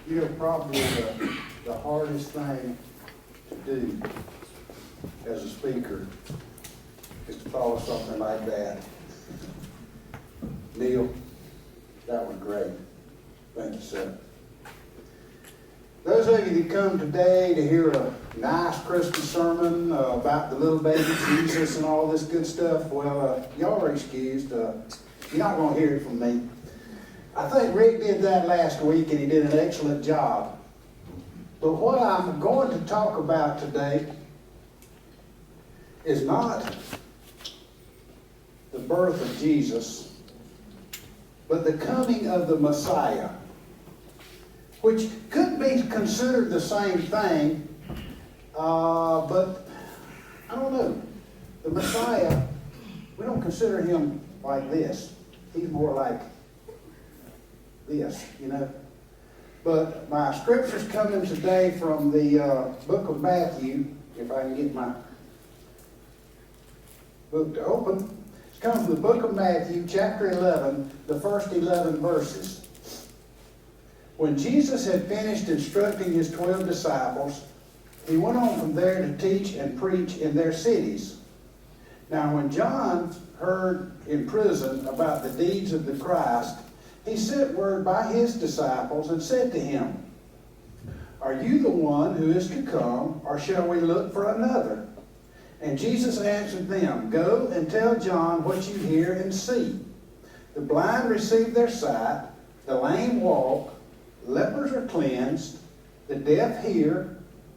You know, probably the hardest thing to do as a speaker is to follow something like that. Neil, that was great. Thank you, sir. Those of you that come today to hear a nice Christmas sermon about the little baby Jesus and all this good stuff, well, y'all are excused. You're not going to hear it from me. I think Rick did that last week and he did an excellent job. But what I'm going to talk about today is not the birth of Jesus, but the coming of the Messiah, which could be considered the same thing, but I don't know. The Messiah, we don't consider him like this. He's more like this, you know. But my scripture's coming today from the book of Matthew, if I can get my book to open. It's coming from the book of Matthew, chapter 11, the first 11 verses. When Jesus had finished instructing his 12 disciples, he went on from there to teach and preach in their cities. Now when John heard in prison about the deeds of the Christ, he sent word by his disciples and said to him, "Are you the one who is to come, or shall we look for another?" And Jesus answered them, "Go and tell John what you hear and see. The blind receive their sight, the lame walk, lepers are cleansed, the deaf hear,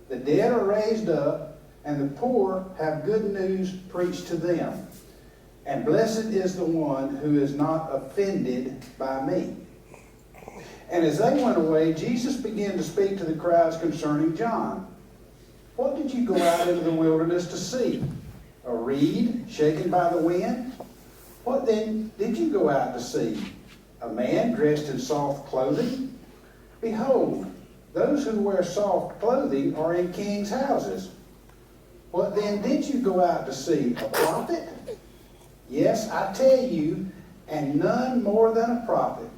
the dead are raised up, and the poor have good news preached to them. And blessed is the one who is not offended by me." And as they went away, Jesus began to speak to the crowds concerning John. "What did you go out into the wilderness to see? A reed shaken by the wind? What then did you go out to see? A man dressed in soft clothing? Behold, those who wear soft clothing are in kings' houses. What then did you go out to see? A prophet? Yes, I tell you, and none more than a prophet.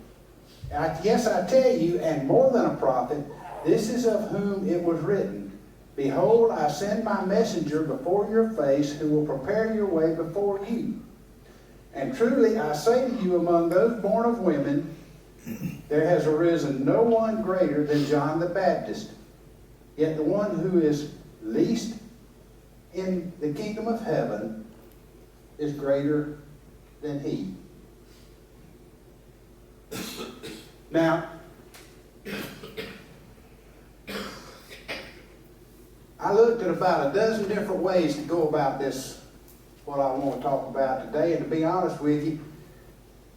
Yes, I tell you, and more than a prophet, this is of whom it was written, Behold, I send my messenger before your face, who will prepare your way before you. And truly I say to you, among those born of women, there has arisen no one greater than John the Baptist. Yet the one who is least in the kingdom of heaven is greater than he." Now, I looked at about a dozen different ways to go about this, what I want to talk about today, and to be honest with you,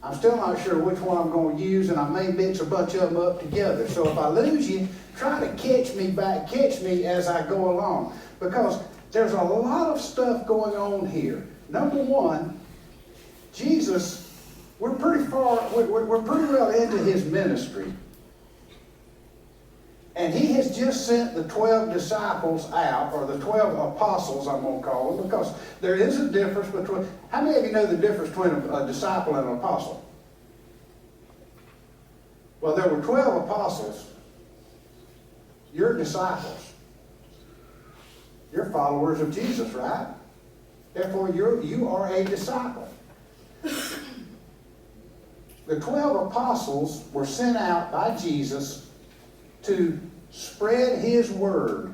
I'm still not sure which one I'm going to use, and I may mix a bunch of them up together. So if I lose you, try to catch me as I go along, because there's a lot of stuff going on here. Number one, Jesus, we're pretty well into his ministry. And he has just sent the 12 disciples out, or the 12 apostles, I'm going to call them, because there is a difference between... How many of you know the difference between a disciple and an apostle? Well, there were 12 apostles. You're disciples. You're followers of Jesus, right? Therefore, you are a disciple. The 12 apostles were sent out by Jesus to spread his word,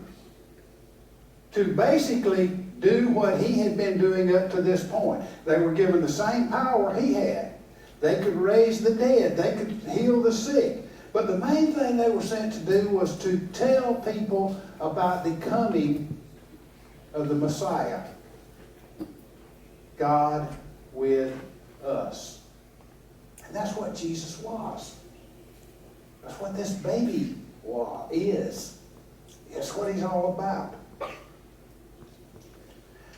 to basically do what he had been doing up to this point. They were given the same power he had. They could raise the dead. They could heal the sick. But the main thing they were sent to do was to tell people about the coming of the Messiah. God with us. And that's what Jesus was. That's what this baby is. It's what he's all about.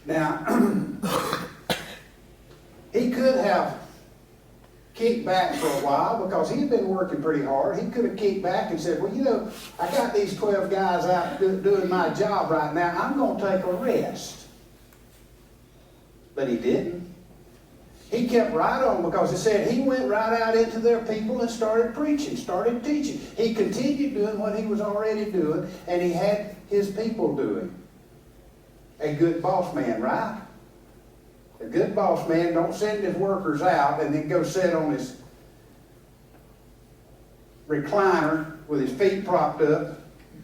Now, he could have kicked back for a while because he'd been working pretty hard. He could have kicked back and said, well, you know, I got these 12 guys out doing my job right now. I'm going to take a rest. But he didn't. He kept right on, because it said he went right out into their people and started preaching, started teaching. He continued doing what he was already doing, and he had his people doing. A good boss man, right? A good boss man don't send his workers out and then go sit on his recliner with his feet propped up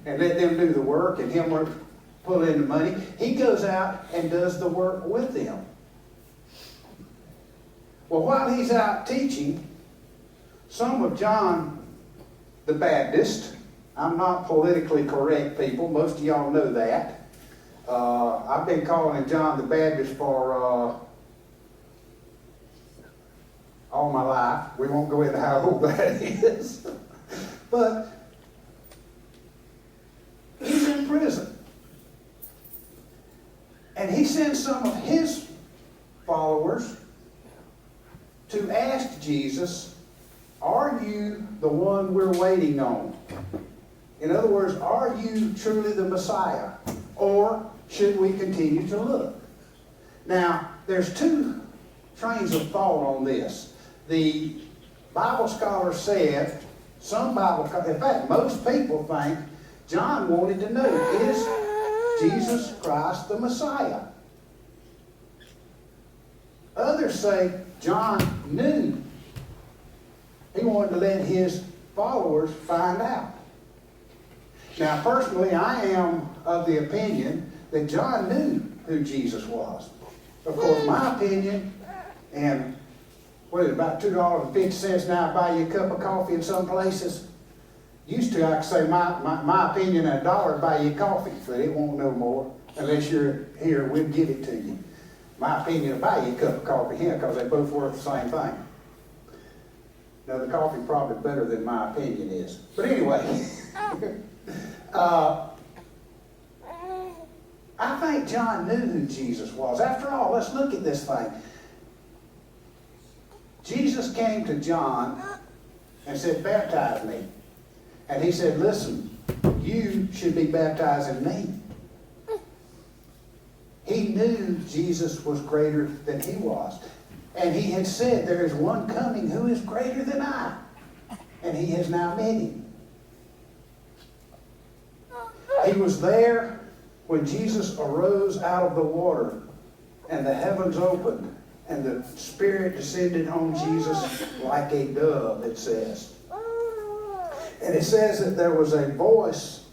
and let them do the work and him pull in the money. He goes out and does the work with them. Well, while he's out teaching, some of John the Baptist, I'm not politically correct, people, most of y'all know that. I've been calling him John the Baptist for all my life. We won't go into how old that is. But he's in prison. And he sends some of his followers to ask Jesus, are you the one we're waiting on? In other words, are you truly the Messiah? Or should we continue to look? Now, there's two trains of thought on this. The Bible scholars said, in fact, most people think John wanted to know, is Jesus Christ the Messiah? Others say John knew. He wanted to let his followers find out. Now, personally, I am of the opinion that John knew who Jesus was. Of course, my opinion, and what is it, about $2.50 now, buy you a cup of coffee in some places. Used to, I could say my opinion, $1 buy you coffee, but it won't no more. Unless you're here, we'll give it to you. My opinion will buy you a cup of coffee here, because they both worth the same thing. Now, the coffee probably better than my opinion is. But anyway, I think John knew who Jesus was. After all, let's look at this thing. Jesus came to John and said, baptize me. And he said, listen, you should be baptizing me. He knew Jesus was greater than he was. And he had said, there is one coming who is greater than I. And he has now met him. He was there when Jesus arose out of the water and the heavens opened and the Spirit descended on Jesus like a dove, it says. And it says that there was a voice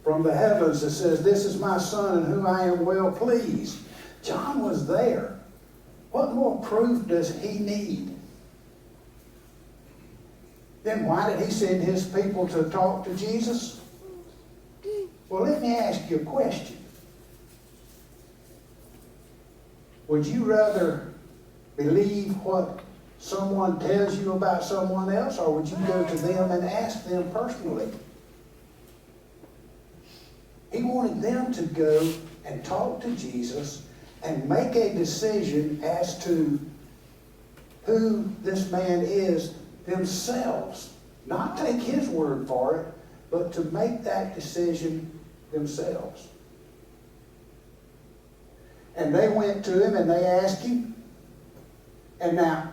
from the heavens that says, this is my Son in whom I am well pleased. John was there. What more proof does he need? Then why did he send his people to talk to Jesus? Well, let me ask you a question. Would you rather believe what someone tells you about someone else, or would you go to them and ask them personally? He wanted them to go and talk to Jesus and make a decision as to who this man is themselves. Not take his word for it, but to make that decision themselves. And they went to him and they asked him. And now,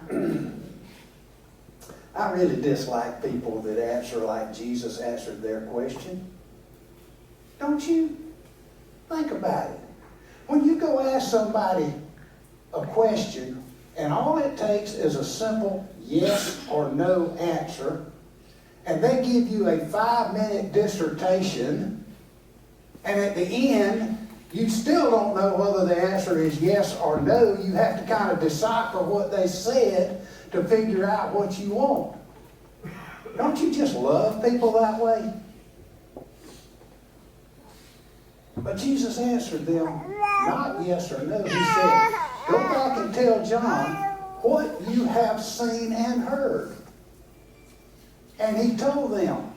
I really dislike people that answer like Jesus answered their question. Don't you? Think about it. When you go ask somebody a question, and all it takes is a simple yes or no answer, and they give you a 5-minute dissertation, and at the end, you still don't know whether the answer is yes or no. You have to kind of decipher what they said to figure out what you want. Don't you just love people that way? But Jesus answered them, not yes or no. He said, go back and tell John what you have seen and heard. And he told them,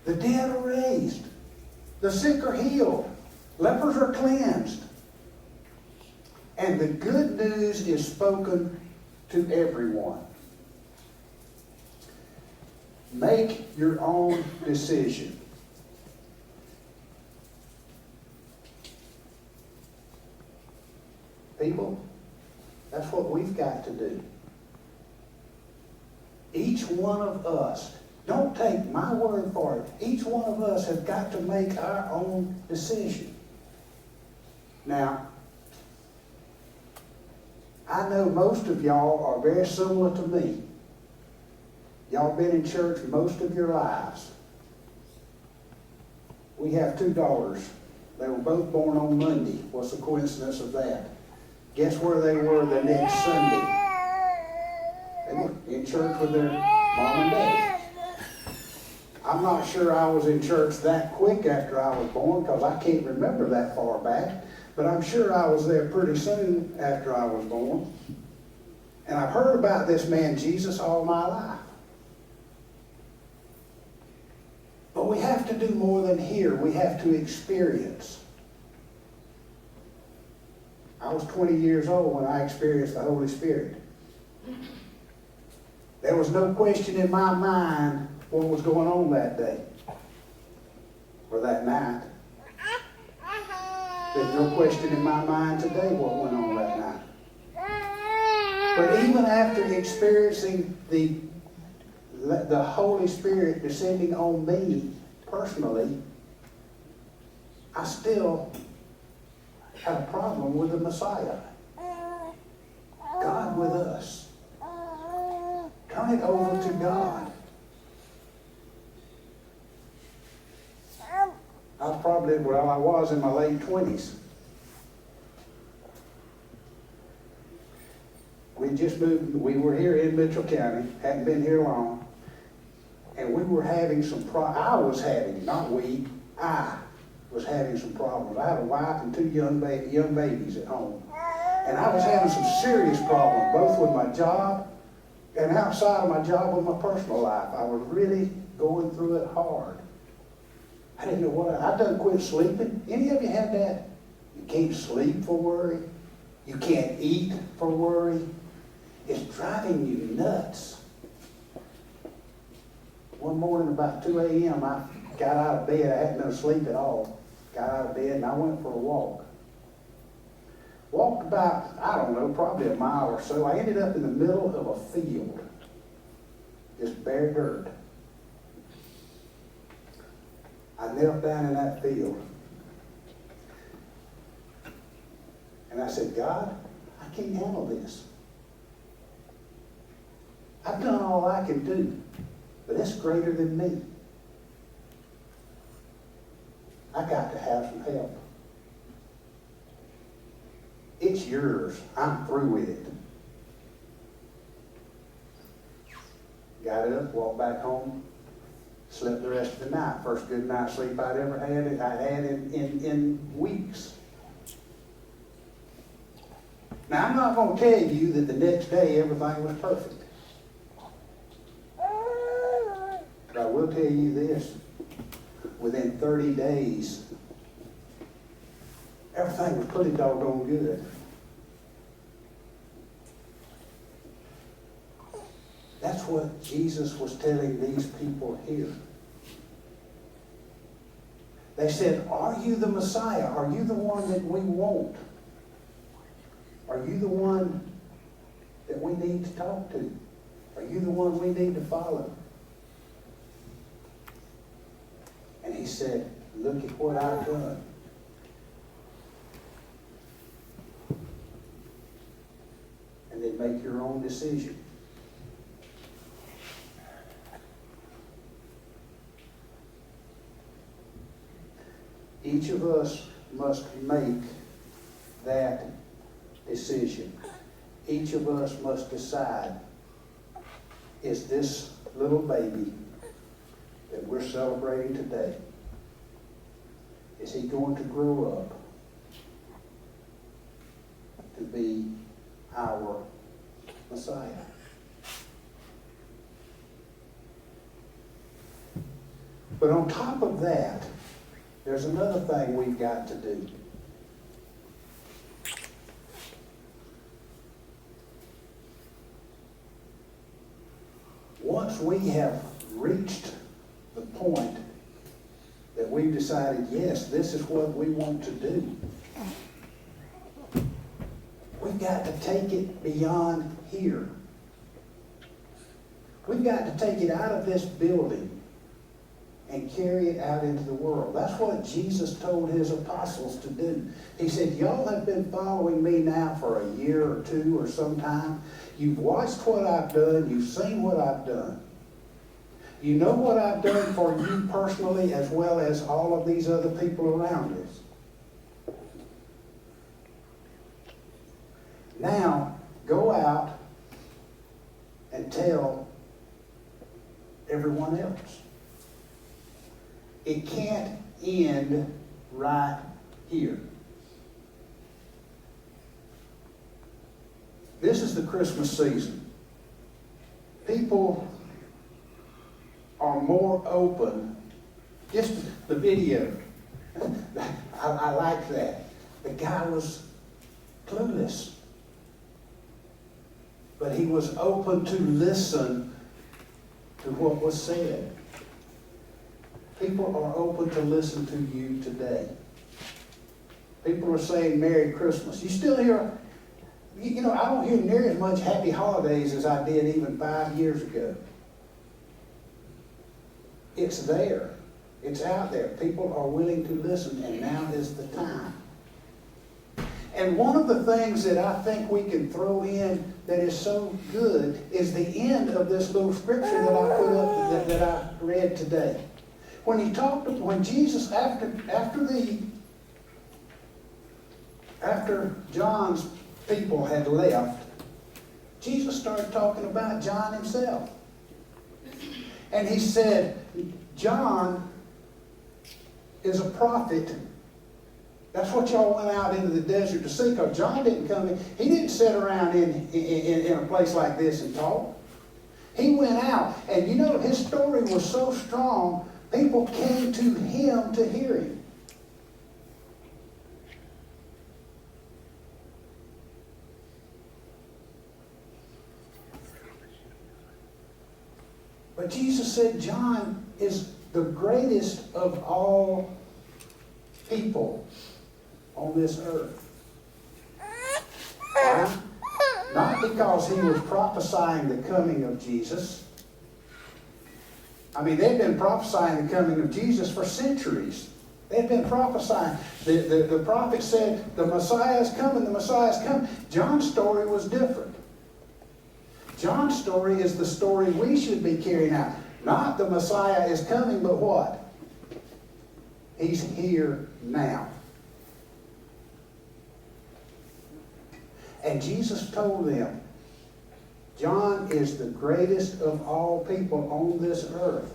the dead are raised, the sick are healed, lepers are cleansed, and the good news is spoken to everyone. Make your own decision. People, we've got to do. Each one of us, don't take my word for it, each one of us have got to make our own decision. Now, I know most of y'all are very similar to me. Y'all been in church most of your lives. We have 2 daughters. They were both born on Monday. What's the coincidence of that? Guess where they were the next Sunday? They were in church with their mom and dad. I'm not sure I was in church that quick after I was born, because I can't remember that far back. But I'm sure I was there pretty soon after I was born. And I've heard about this man Jesus all my life. But we have to do more than hear. We have to experience. I was 20 years old when I experienced the Holy Spirit. There was no question in my mind what was going on that day or that night. There's no question in my mind today what went on that night. But even after experiencing the Holy Spirit descending on me personally, I still had a problem with the Messiah. God with us. Turn it over to God. I was in my late 20s. We just moved, we were here in Mitchell County, hadn't been here long, and we were having some I was having some problems. I had a wife and 2 young babies at home. And I was having some serious problems, both with my job and outside of my job with my personal life. I was really going through it hard. I didn't know what I done quit sleeping. Any of you had that? You can't sleep for worry. You can't eat for worry. It's driving you nuts. One morning about 2 a.m., I got out of bed. I hadn't been asleep at all. Got out of bed and I went for a walk. Walked about, I don't know, probably a mile or so. I ended up in the middle of a field. Just bare dirt. I knelt down in that field. And I said, God, I can't handle this. I've done all I can do, but it's greater than me. I got to have some help. It's yours. I'm through with it. Got up, walked back home, slept the rest of the night. First good night's sleep I'd ever had. I'd had in weeks. Now, I'm not going to tell you that the next day everything was perfect. But I will tell you this. Within 30 days, everything was pretty doggone good. That's what Jesus was telling these people here. They said, are you the Messiah? Are you the one that we want? Are you the one that we need to talk to? Are you the one we need to follow? And he said, look at what I've done. And then make your own decision. Each of us must make that decision. Each of us must decide, is this little baby that we're celebrating today, is he going to grow up to be our Messiah? But on top of that, there's another thing we've got to do. Once we have reached the point that we've decided, yes, this is what we want to do, we we've got to take it beyond here. We've got to take it out of this building and carry it out into the world. That's what Jesus told his apostles to do. He said, y'all have been following me now for a year or two or some time. You've watched what I've done. You've seen what I've done. You know what I've done for you personally as well as all of these other people around us. Now, go out and tell everyone else. It can't end right here. This is the Christmas season. People are more open. Just the video. I like that. The guy was clueless. But he was open to listen to what was said. People are open to listen to you today. People are saying Merry Christmas. You still hear, I don't hear near as much Happy Holidays as I did even 5 years ago. It's there. It's out there. People are willing to listen, and now is the time. And one of the things that I think we can throw in that is so good is the end of this little scripture that I put up, that I read today. When Jesus, after John's people had left, Jesus started talking about John himself. And he said, John is a prophet. That's what y'all went out into the desert to see, because John didn't come in. He didn't sit around in a place like this and talk. He went out, and his story was so strong, people came to him to hear him. But Jesus said John is the greatest of all people on this earth. Why? Not because he was prophesying the coming of Jesus. I mean, they've been prophesying the coming of Jesus for centuries. They've been prophesying. The prophet said, the Messiah is coming, the Messiah is coming. John's story was different. John's story is the story we should be carrying out. Not the Messiah is coming, but what? He's here now. And Jesus told them, John is the greatest of all people on this earth.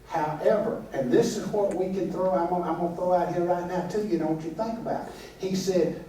However, and this is what we can throw, I'm going to throw out here right now to you, don't you think about it. He said,